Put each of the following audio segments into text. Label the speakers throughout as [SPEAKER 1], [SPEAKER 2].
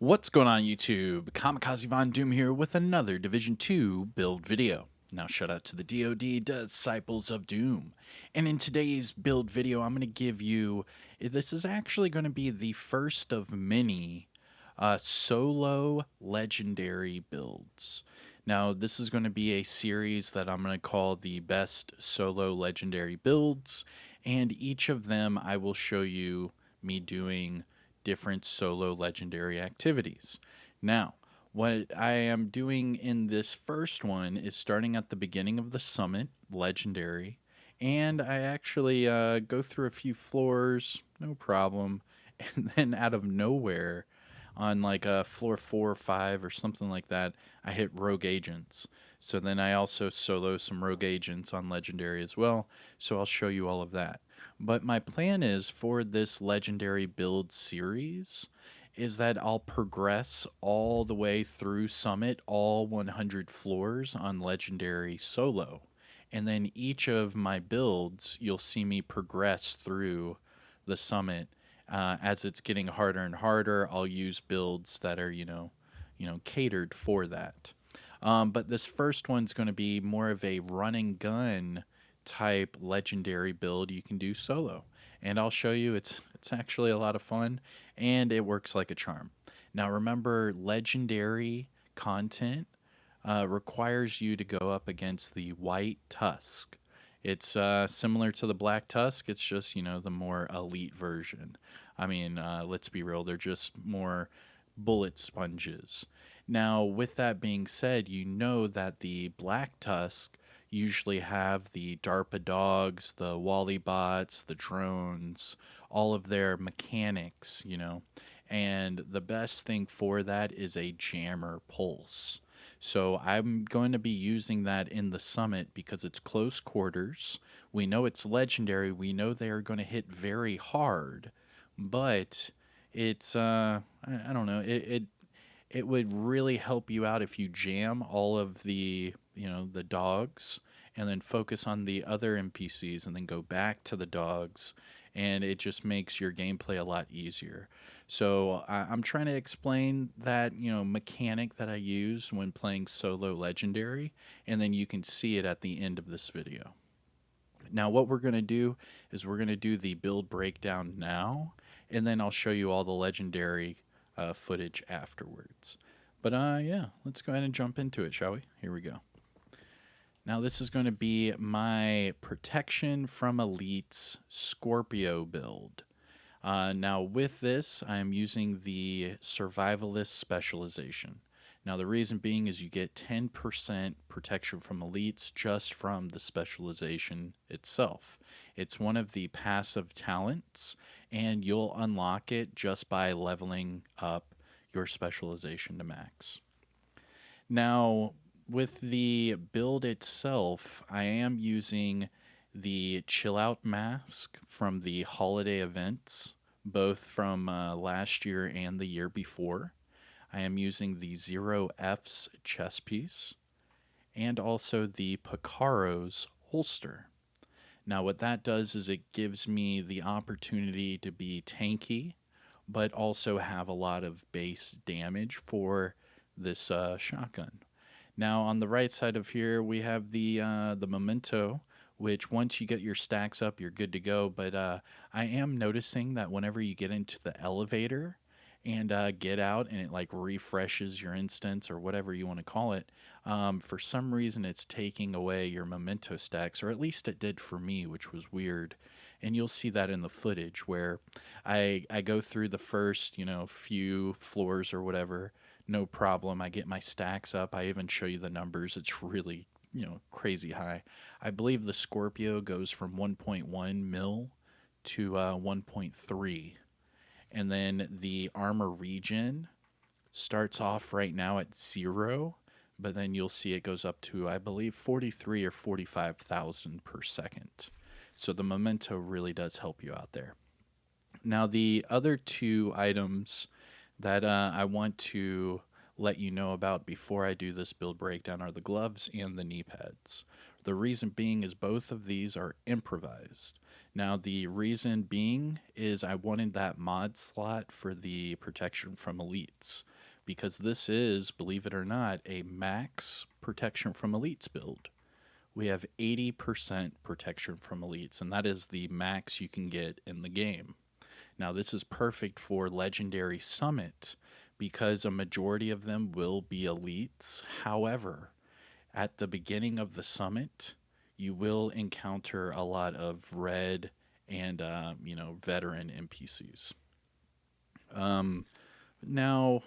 [SPEAKER 1] What's going on YouTube? Kamikazevondoom here with another Division 2 build video. Now shout out to the DoD Disciples of Doom. And in today's build video I'm going to give you, this is actually going to be the first of many solo legendary builds. Now this is going to be a series that I'm going to call the best solo legendary builds, and each of them I will show you me doing different solo legendary activities. Now, what I am doing in this first one is starting at the beginning of the summit, legendary, and I actually go through a few floors, no problem, and then out of nowhere, on like floor 4 or 5 or something like that, I hit rogue agents. So then I also solo some rogue agents on legendary as well. So I'll show you all of that. But my plan is for this legendary build series is that I'll progress all the way through summit, all 100 floors on legendary solo. And then each of my builds, you'll see me progress through the summit. As it's getting harder and harder, I'll use builds that are, catered for that. But this first one's going to be more of a run and gun type legendary build you can do solo. And I'll show you it's actually a lot of fun and it works like a charm. Now remember, legendary content requires you to go up against the white tusk. It's similar to the black tusk. It's just, the more elite version. I mean, let's be real, they're just more bullet sponges. Now, with that being said, you know that the black tusk usually have the DARPA dogs, the Wally bots, the drones, all of their mechanics, and the best thing for that is a jammer pulse. So I'm going to be using that in the summit because it's close quarters. We know it's legendary. We know they are going to hit very hard, but it's I don't know. It would really help you out if you jam all of the the dogs and then focus on the other NPCs and then go back to the dogs, and it just makes your gameplay a lot easier. So I'm trying to explain that mechanic that I use when playing solo legendary, and then you can see it at the end of this video. Now what we're going to do is we're going to do the build breakdown now, and then I'll show you all the legendary footage afterwards. But yeah, let's go ahead and jump into it, shall we? Here we go. Now this is going to be my protection from elites Scorpio build. Now with this, I'm using the survivalist specialization. Now the reason being is you get 10% protection from elites just from the specialization itself. It's one of the passive talents, and you'll unlock it just by leveling up your specialization to max. Now, with the build itself, I am using the chill out mask from the holiday events, both from last year and the year before. I am using the Zero F's chest piece and also the Picaro's holster. Now, what that does is it gives me the opportunity to be tanky, but also have a lot of base damage for this shotgun. Now, on the right side of here, we have the memento, which once you get your stacks up, you're good to go. But I am noticing that whenever you get into the elevator and get out and it like refreshes your instance or whatever you want to call it, for some reason it's taking away your memento stacks, or at least it did for me, which was weird. And you'll see that in the footage where I go through the first few floors or whatever, no problem. I get my stacks up. I even show you the numbers. It's really crazy high. I believe the Scorpio goes from 1.1 mil to 1.3, and then the armor regen starts off right now at 0, but then you'll see it goes up to, I believe, 43 or 45,000 per second. So the memento really does help you out there. Now the other two items that I want to let you know about before I do this build breakdown are the gloves and the knee pads. The reason being is both of these are improvised. Now, the reason being is I wanted that mod slot for the protection from elites, because this is, believe it or not, a max protection from elites build. We have 80% protection from elites, and that is the max you can get in the game. Now, this is perfect for Legendary Summit because a majority of them will be elites. However, at the beginning of the summit, you will encounter a lot of red and veteran NPCs. Um, Now,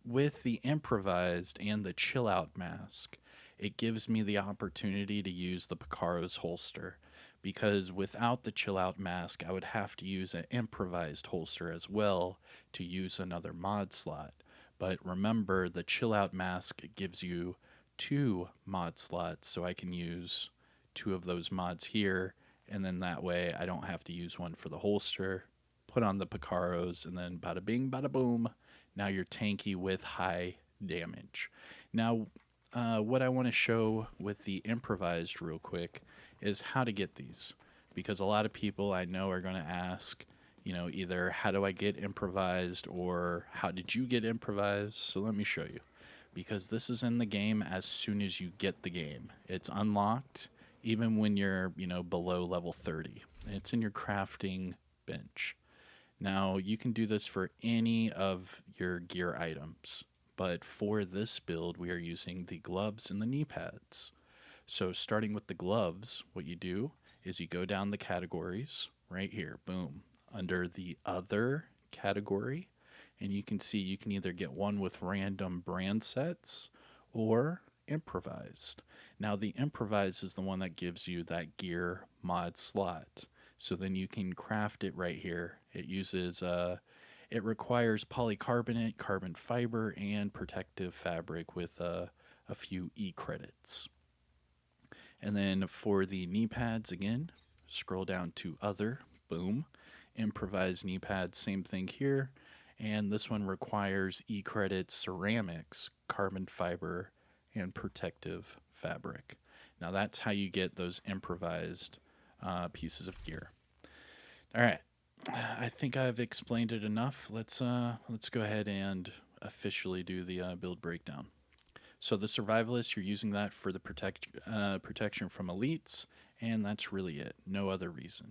[SPEAKER 1] with the improvised and the chill out mask, it gives me the opportunity to use the Picaro's holster. Because without the chill out mask, I would have to use an improvised holster as well to use another mod slot. But remember, the chill out mask gives you two mod slots, so I can use two of those mods here, and then that way I don't have to use one for the holster. Put on the Picaros, and then bada bing, bada boom. Now you're tanky with high damage. Now, what I want to show with the improvised real quick is how to get these. Because a lot of people I know are going to ask, either how do I get improvised or how did you get improvised? So let me show you. Because this is in the game as soon as you get the game. It's unlocked even when you're, below level 30. It's in your crafting bench. Now, you can do this for any of your gear items, but for this build, we are using the gloves and the knee pads. So, starting with the gloves, what you do is you go down the categories right here, boom, under the other category, and you can see you can either get one with random brand sets or improvised. Now, the improvised is the one that gives you that gear mod slot. So then you can craft it right here. It requires polycarbonate, carbon fiber, and protective fabric with a few E credits. And then for the knee pads, again, scroll down to other, boom, improvised knee pads, same thing here. And this one requires E credits, ceramics, carbon fiber, and protective fabric. Now that's how you get those improvised pieces of gear. All right, I think I've explained it enough. Let's go ahead and officially do the build breakdown. So the survivalist, you're using that for the protection from elites, and that's really it. No other reason.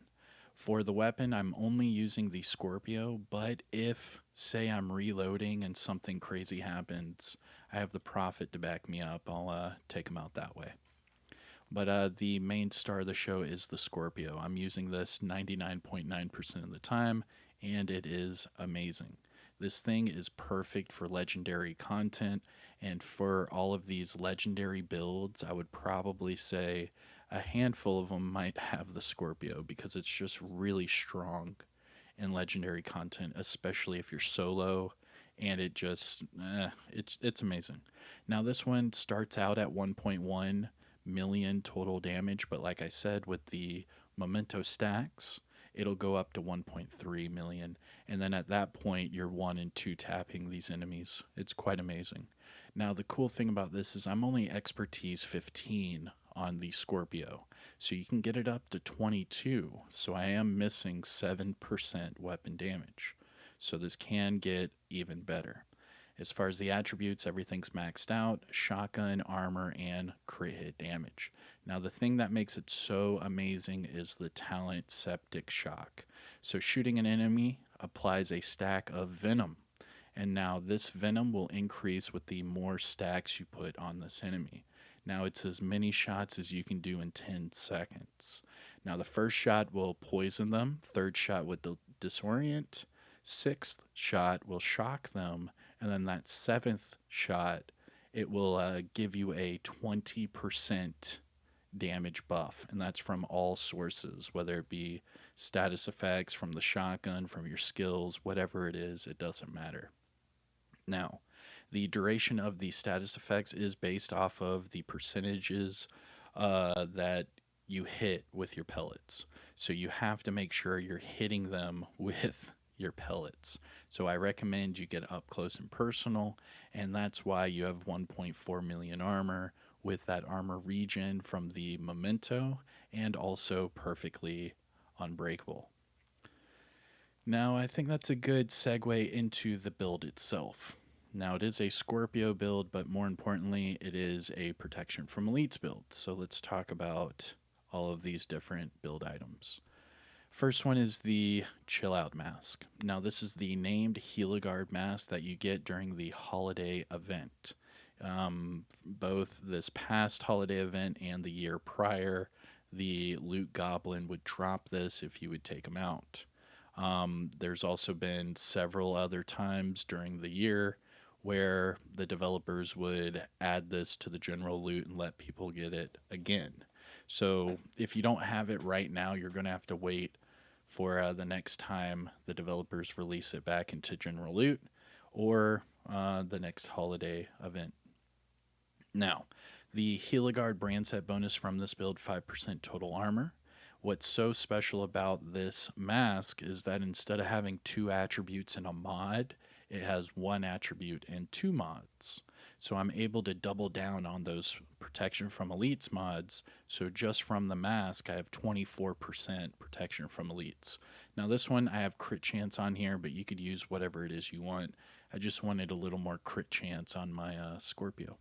[SPEAKER 1] For the weapon, I'm only using the Scorpio, but if, say, I'm reloading and something crazy happens, I have the Prophet to back me up. I'll take him out that way. But the main star of the show is the Scorpio. I'm using this 99.9% of the time, and it is amazing. This thing is perfect for legendary content, and for all of these legendary builds, I would probably say a handful of them might have the Scorpio because it's just really strong in legendary content, especially if you're solo, and it's amazing. Now this one starts out at 1.1 million total damage, but like I said, with the memento stacks, it'll go up to 1.3 million, and then at that point you're 1 and 2 tapping these enemies. It's quite amazing. Now the cool thing about this is I'm only expertise 15 on the Scorpio, so you can get it up to 22, so I am missing 7% weapon damage, so this can get even better. As far as the attributes, everything's maxed out: shotgun, armor, and crit hit damage. Now, the thing that makes it so amazing is the talent Septic Shock. So, shooting an enemy applies a stack of venom. And now, this venom will increase with the more stacks you put on this enemy. Now, it's as many shots as you can do in 10 seconds. Now, the first shot will poison them, third shot would disorient, sixth shot will shock them, and then that seventh shot, it will give you a 20% damage buff, and that's from all sources, whether it be status effects from the shotgun, from your skills, whatever it is, it doesn't matter. Now, the duration of the status effects is based off of the percentages that you hit with your pellets. So you have to make sure you're hitting them with your pellets. So I recommend you get up close and personal, and that's why you have 1.4 million armor with that armor regen from the memento, and also perfectly unbreakable. Now, I think that's a good segue into the build itself. Now, it is a Scorpio build, but more importantly, it is a protection from elites build. So let's talk about all of these different build items. First one is the Chill Out Mask. Now, this is the named Heligard mask that you get during the holiday event. Both this past holiday event and the year prior, the Loot Goblin would drop this if you would take him out. There's also been several other times during the year where the developers would add this to the general loot and let people get it again. So if you don't have it right now, you're going to have to wait for the next time the developers release it back into general loot or the next holiday event. Now, the Heligard brand set bonus from this build, 5% total armor. What's so special about this mask is that instead of having 2 attributes in a mod, it has 1 attribute and 2 mods. So I'm able to double down on those protection from elites mods. So just from the mask, I have 24% protection from elites. Now this one, I have crit chance on here, but you could use whatever it is you want. I just wanted a little more crit chance on my Scorpio.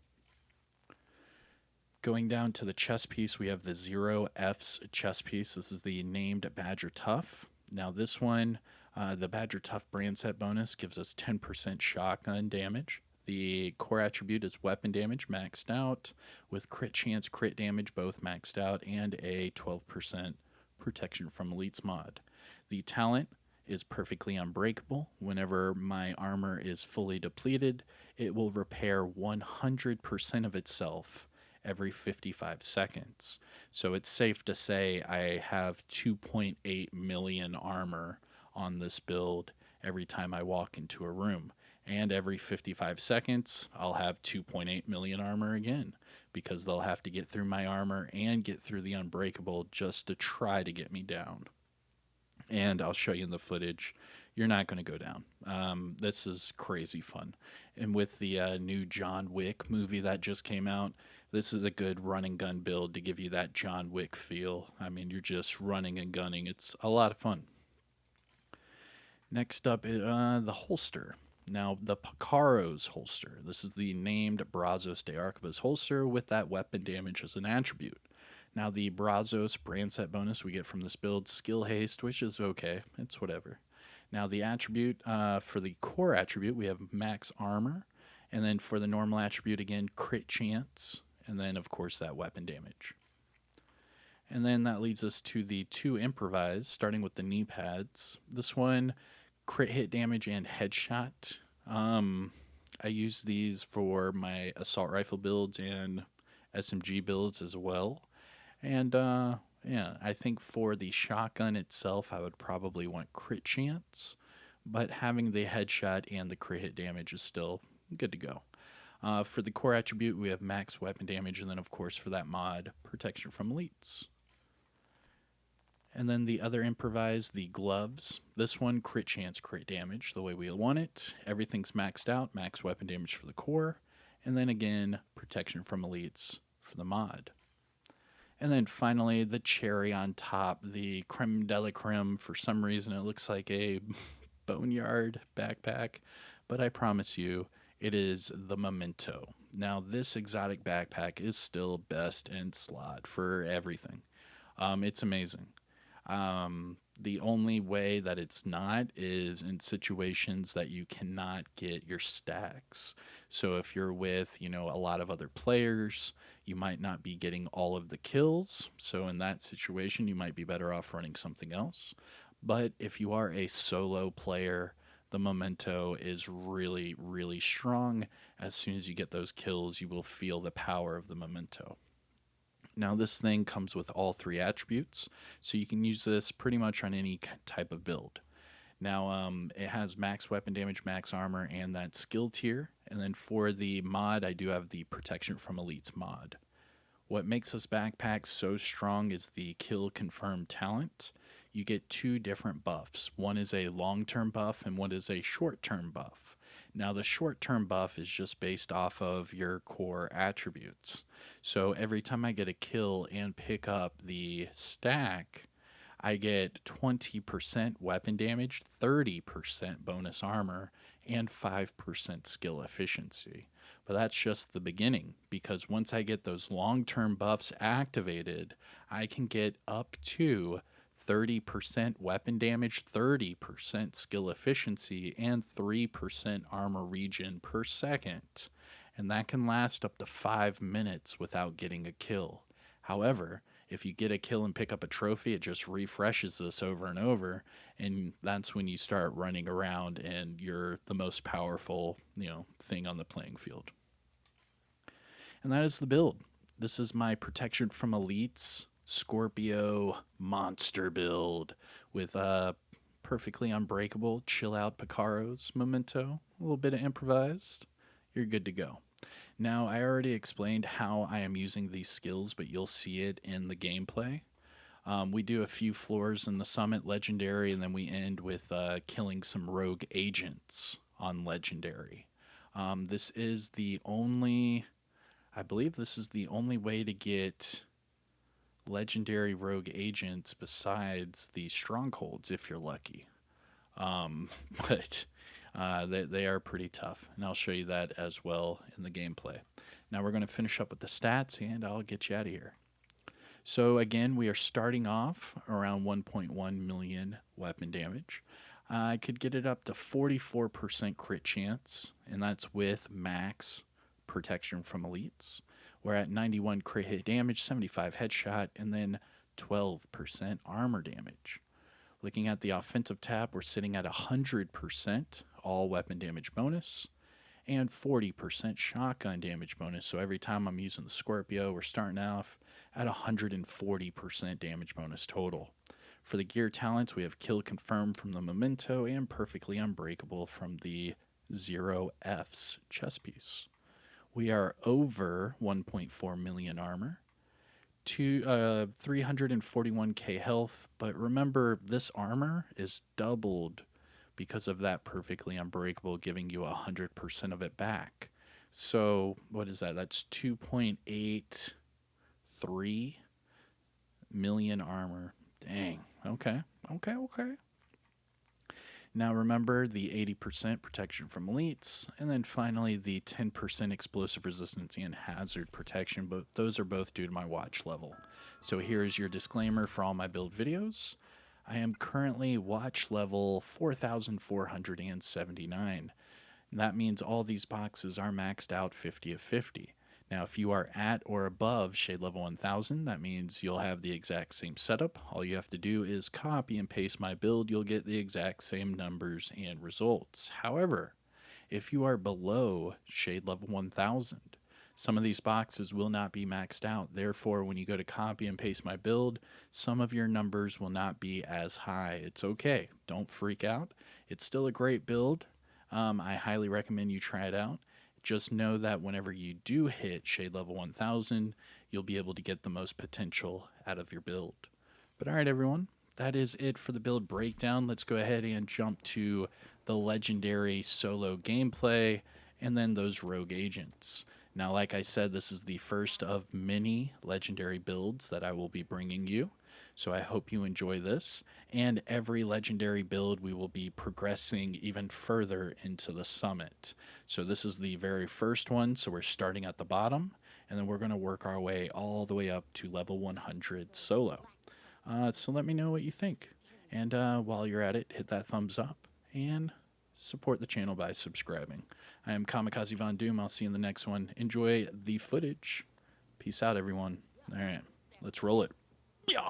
[SPEAKER 1] Going down to the chest piece, we have the Zero F's chest piece. This is the named Badger Tough. Now this one, the Badger Tough brand set bonus gives us 10% shotgun damage. The core attribute is weapon damage maxed out with crit chance, crit damage both maxed out, and a 12% protection from elites mod. The talent is perfectly unbreakable. Whenever my armor is fully depleted, it will repair 100% of itself every 55 seconds. So it's safe to say I have 2.8 million armor on this build every time I walk into a room. And every 55 seconds, I'll have 2.8 million armor again, because they'll have to get through my armor and get through the unbreakable just to try to get me down. And I'll show you in the footage, you're not going to go down. This is crazy fun. And with the new John Wick movie that just came out, this is a good run and gun build to give you that John Wick feel. I mean, you're just running and gunning. It's a lot of fun. Next up, the holster. Now, the Picaro's holster. This is the named Brazos de Arquebus holster with that weapon damage as an attribute. Now, the Brazos brand set bonus we get from this build, skill haste, which is okay. It's whatever. Now, the attribute, for the core attribute, we have max armor. And then for the normal attribute, again, crit chance. And then, of course, that weapon damage. And then that leads us to the 2 improvised, starting with the knee pads. This one, crit hit damage and headshot. I use these for my assault rifle builds and SMG builds as well. And yeah, I think for the shotgun itself, I would probably want crit chance, but having the headshot and the crit hit damage is still good to go. For the core attribute, we have max weapon damage, and then of course for that mod, protection from elites. And then the other improvised, the gloves. This one, crit chance, crit damage, the way we want it. Everything's maxed out, max weapon damage for the core. And then again, protection from elites for the mod. And then finally, the cherry on top, the creme de la creme. For some reason, it looks like a boneyard backpack. But I promise you, it is the Memento. Now, this exotic backpack is still best in slot for everything. It's amazing. The only way that it's not is in situations that you cannot get your stacks. So if you're with, a lot of other players, you might not be getting all of the kills. So in that situation, you might be better off running something else. But if you are a solo player, the Memento is really, really strong. As soon as you get those kills, you will feel the power of the Memento. Now this thing comes with all 3 attributes, so you can use this pretty much on any type of build. Now it has max weapon damage, max armor, and that skill tier. And then for the mod, I do have the protection from elites mod. What makes this backpack so strong is the kill confirmed talent. You get 2 different buffs. One is a long-term buff and one is a short-term buff. Now, the short term buff is just based off of your core attributes. So every time I get a kill and pick up the stack, I get 20% weapon damage, 30% bonus armor, and 5% skill efficiency. But that's just the beginning, because once I get those long term buffs activated, I can get up to 30% weapon damage, 30% skill efficiency, and 3% armor regen per second. And that can last up to 5 minutes without getting a kill. However, if you get a kill and pick up a trophy, it just refreshes this over and over, and that's when you start running around and you're the most powerful, thing on the playing field. And that is the build. This is my protection from elites Scorpio monster build with perfectly unbreakable chill out Picaros memento, a little bit of improvised. You're good to go. Now, I already explained how I am using these skills, but you'll see it in the gameplay. We do a few floors in the summit legendary, and then we end with killing some rogue agents on legendary. This is the only, I believe this is the only way to get legendary rogue agents besides the strongholds if you're lucky. Um, but they are pretty tough, and I'll show you that as well in the gameplay. Now we're going to finish up with the stats, and I'll get you out of here. So again, we are starting off around 1.1 million weapon damage. I could get it up to 44% crit chance, and that's with max protection from elites. We're at 91 crit hit damage, 75 headshot, and then 12% armor damage. Looking at the offensive tab, we're sitting at 100% all weapon damage bonus and 40% shotgun damage bonus. So every time I'm using the Scorpio, we're starting off at 140% damage bonus total. For the gear talents, we have kill confirmed from the memento and perfectly unbreakable from the 0F's chest piece. We are over 1.4 million armor, 341k health, but remember this armor is doubled because of that perfectly unbreakable giving you 100% of it back. So what is that? That's 2.83 million armor. Dang. Okay. Now remember the 80% protection from elites, and then finally the 10% explosive resistance and hazard protection, but those are both due to my watch level. So here is your disclaimer for all my build videos. I am currently watch level 4,479. And that means all these boxes are maxed out 50 of 50. Now, if you are at or above shade level 1000, that means you'll have the exact same setup. All you have to do is copy and paste my build. You'll get the exact same numbers and results. However, if you are below shade level 1000, some of these boxes will not be maxed out. Therefore, when you go to copy and paste my build, some of your numbers will not be as high. It's okay. Don't freak out. It's still a great build. I highly recommend you try it out. Just know that whenever you do hit shade level 1000, you'll be able to get the most potential out of your build. But all right, everyone, that is it for the build breakdown. Let's go ahead and jump to the legendary solo gameplay and then those rogue agents. Now, like I said, this is the first of many legendary builds that I will be bringing you. So I hope you enjoy this. And every legendary build, we will be progressing even further into the summit. So this is the very first one. So we're starting at the bottom, and then we're going to work our way all the way up to level 100 solo. So let me know what you think. And while you're at it, hit that thumbs up and support the channel by subscribing. I am Kamikazevondoom. I'll see you in the next one. Enjoy the footage. Peace out, everyone. All right, let's roll it. Yeah.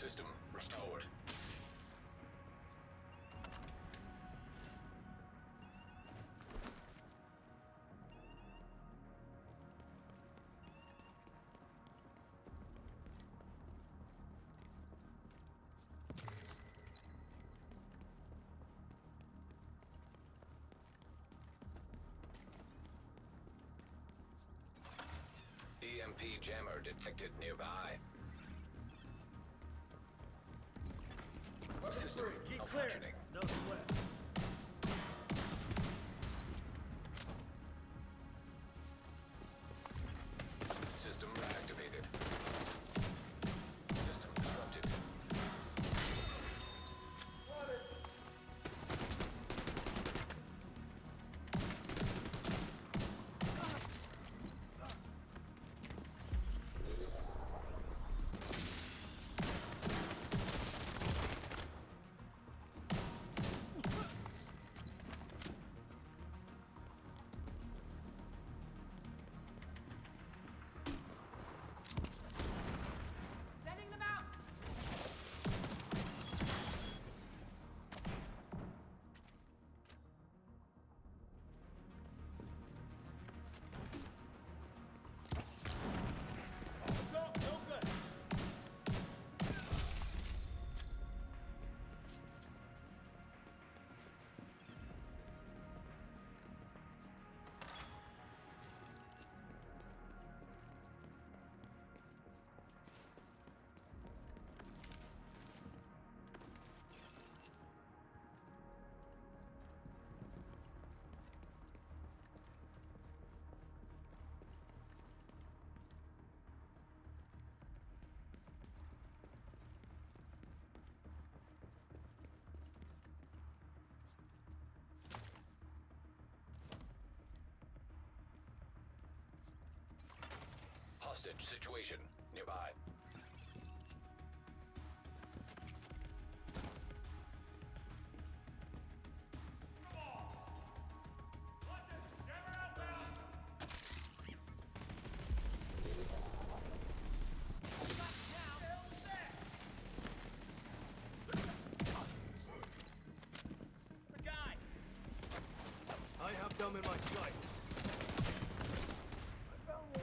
[SPEAKER 2] System restored. EMP jammer detected nearby. System
[SPEAKER 3] Keep clear.
[SPEAKER 2] malfunctioning.
[SPEAKER 3] No sweat.
[SPEAKER 2] System activated. System disrupted.
[SPEAKER 4] Sending them out!
[SPEAKER 3] Go, no good.
[SPEAKER 2] Hostage situation nearby.
[SPEAKER 3] The guy. I have them in my sights. I found one.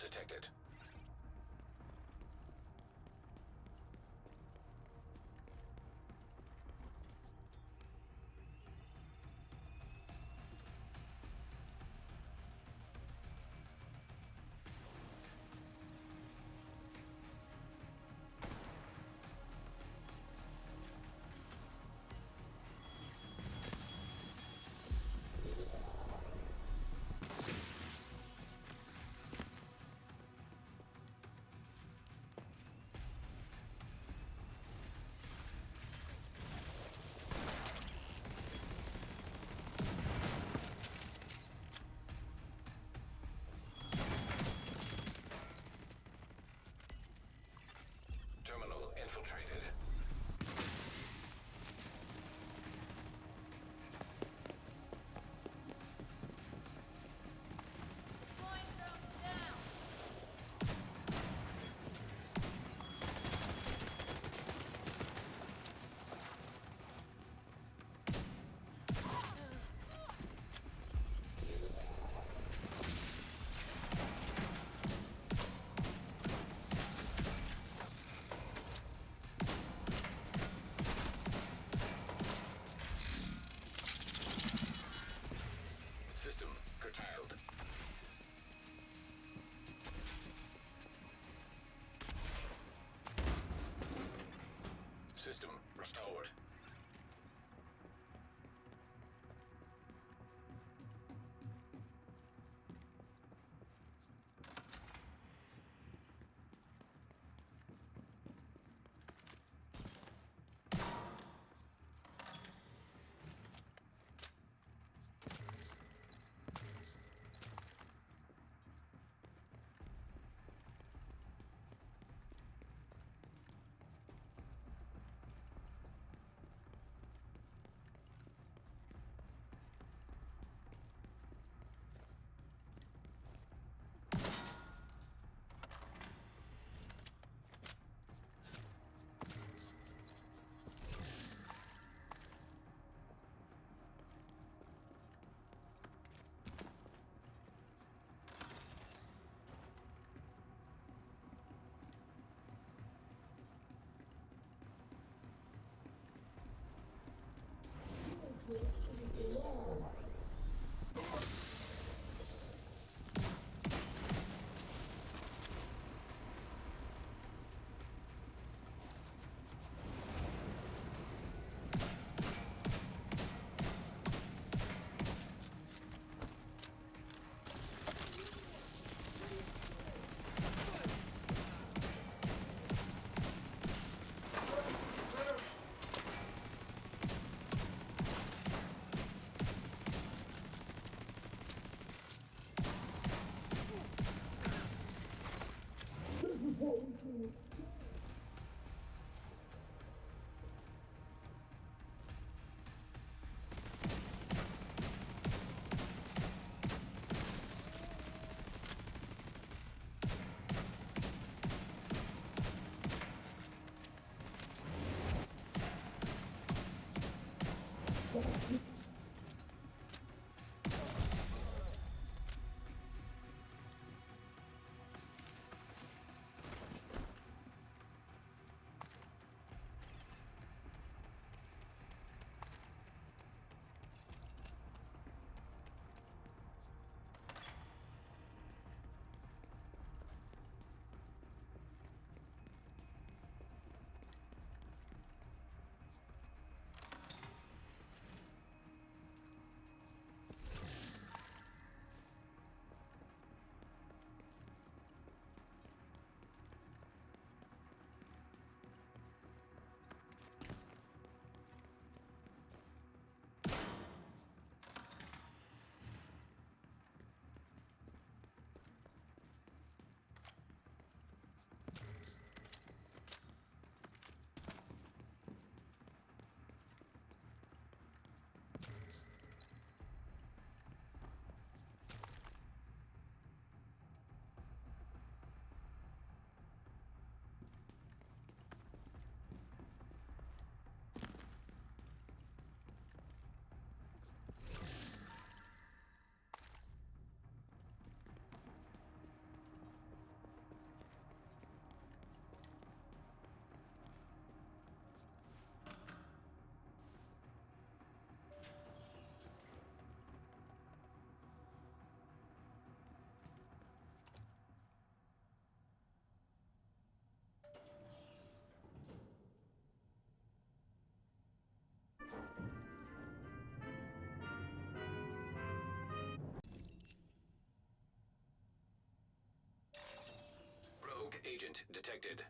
[SPEAKER 2] detected. Terminal infiltrated.
[SPEAKER 4] Deploying drones down.
[SPEAKER 2] System curtailed. System restored. Agent detected.